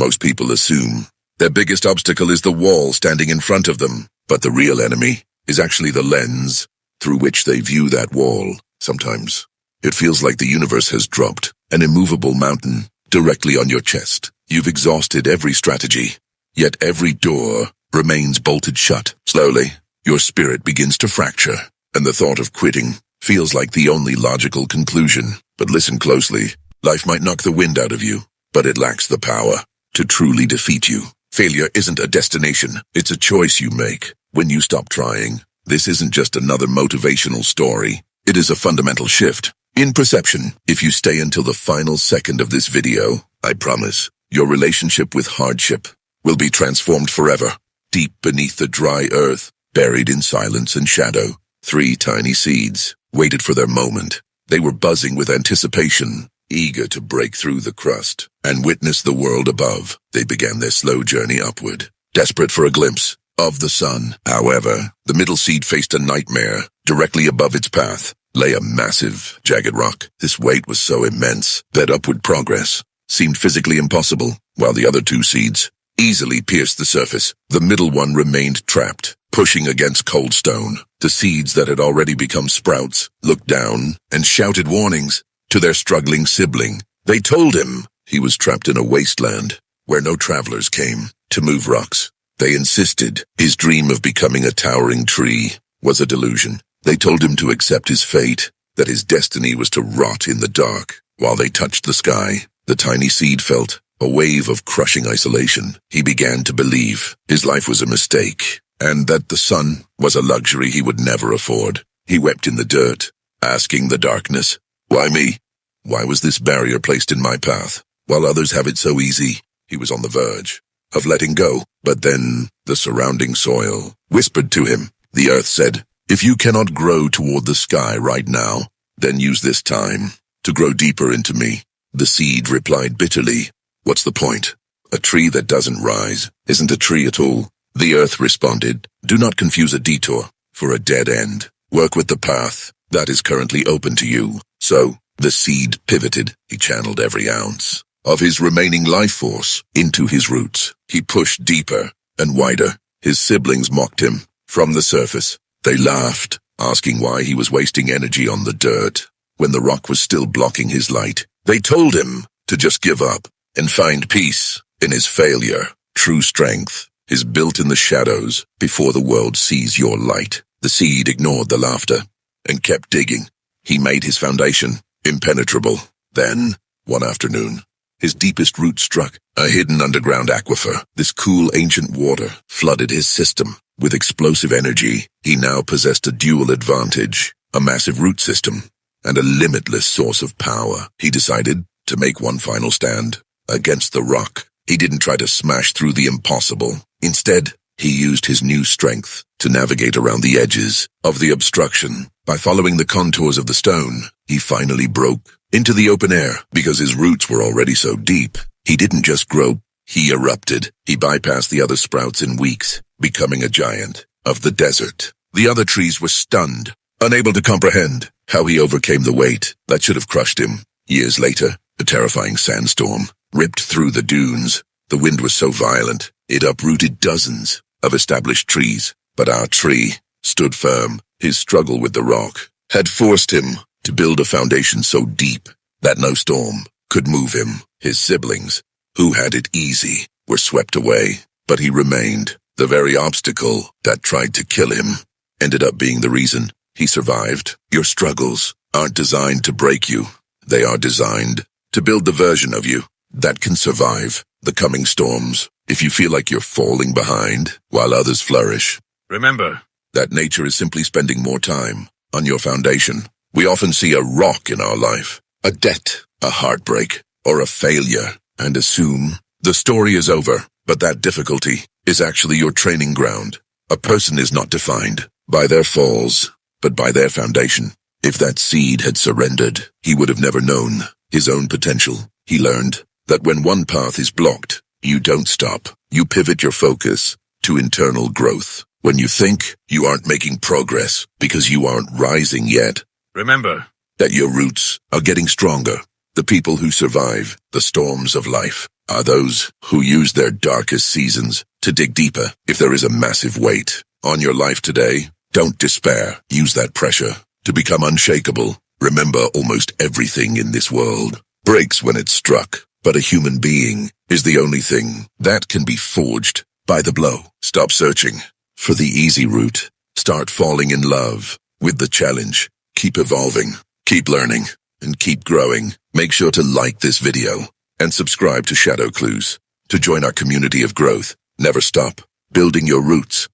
Most people assume their biggest obstacle is the wall standing in front of them, but the real enemy is actually the lens through which they view that wall. Sometimes it feels like the universe has dropped an immovable mountain directly on your chest. You've exhausted every strategy, yet every door remains bolted shut. Slowly, your spirit begins to fracture, and the thought of quitting feels like the only logical conclusion. But listen closely. Life might knock the wind out of you, but it lacks the power to truly defeat you. Failure isn't a destination, it's a choice you make when you stop trying. This isn't just another motivational story. It is a fundamental shift in perception. If you stay until the final second of this video, I promise, your relationship with hardship will be transformed forever. Deep beneath the dry earth, buried in silence and shadow, 3 tiny seeds waited for their moment. They were buzzing with anticipation, eager to break through the crust and witness the world above. They began their slow journey upward, desperate for a glimpse of the sun. However, the middle seed faced a nightmare. Directly above its path lay a massive, jagged rock. This weight was so immense that upward progress seemed physically impossible, while the other 2 seeds easily pierced the surface. The middle one remained trapped, pushing against cold stone. The seeds that had already become sprouts looked down and shouted warnings to their struggling sibling. They told him he was trapped in a wasteland where no travelers came to move rocks. They insisted his dream of becoming a towering tree was a delusion. They told him to accept his fate, that his destiny was to rot in the dark. While they touched the sky, the tiny seed felt a wave of crushing isolation. He began to believe his life was a mistake, and that the sun was a luxury he would never afford. He wept in the dirt, asking the darkness, "Why me? Why was this barrier placed in my path, while others have it so easy?" He was on the verge of letting go, but then the surrounding soil whispered to him. The earth said, "If you cannot grow toward the sky right now, then use this time to grow deeper into me." The seed replied bitterly, "What's the point? A tree that doesn't rise isn't a tree at all." The earth responded, "Do not confuse a detour for a dead end. Work with the path that is currently open to you." So, the seed pivoted. He channeled every ounce of his remaining life force into his roots. He pushed deeper and wider. His siblings mocked him from the surface. They laughed, asking why he was wasting energy on the dirt when the rock was still blocking his light. They told him to just give up and find peace in his failure. True strength is built in the shadows before the world sees your light. The seed ignored the laughter and kept digging. He made his foundation impenetrable. Then, one afternoon, his deepest root struck a hidden underground aquifer. This cool ancient water flooded his system with explosive energy. He now possessed a dual advantage, a massive root system and a limitless source of power. He decided to make one final stand against the rock. He didn't try to smash through the impossible. Instead, he used his new strength to navigate around the edges of the obstruction. By following the contours of the stone, he finally broke into the open air. Because his roots were already so deep, he didn't just grow, he erupted. He bypassed the other sprouts in weeks, becoming a giant of the desert. The other trees were stunned, unable to comprehend how he overcame the weight that should have crushed him. Years later, a terrifying sandstorm ripped through the dunes. The wind was so violent, it uprooted dozens of established trees. But our tree stood firm. His struggle with the rock had forced him to build a foundation so deep that no storm could move him. His siblings, who had it easy, were swept away, but he remained. The very obstacle that tried to kill him ended up being the reason he survived. Your struggles aren't designed to break you. They are designed to build the version of you that can survive the coming storms. If you feel like you're falling behind while others flourish, remember that nature is simply spending more time on your foundation. We often see a rock in our life, a debt, a heartbreak, or a failure, and assume the story is over. But that difficulty is actually your training ground. A person is not defined by their falls, but by their foundation. If that seed had surrendered, he would have never known his own potential. He learned that when one path is blocked, you don't stop. You pivot your focus to internal growth. When you think you aren't making progress because you aren't rising yet, remember that your roots are getting stronger. The people who survive the storms of life are those who use their darkest seasons to dig deeper. If there is a massive weight on your life today, don't despair. Use that pressure to become unshakable. Remember, almost everything in this world breaks when it's struck, but a human being is the only thing that can be forged by the blow. Stop searching for the easy route. Start falling in love with the challenge. Keep evolving, keep learning, and keep growing. Make sure to like this video and subscribe to Shadow Clues to join our community of growth. Never stop building your roots.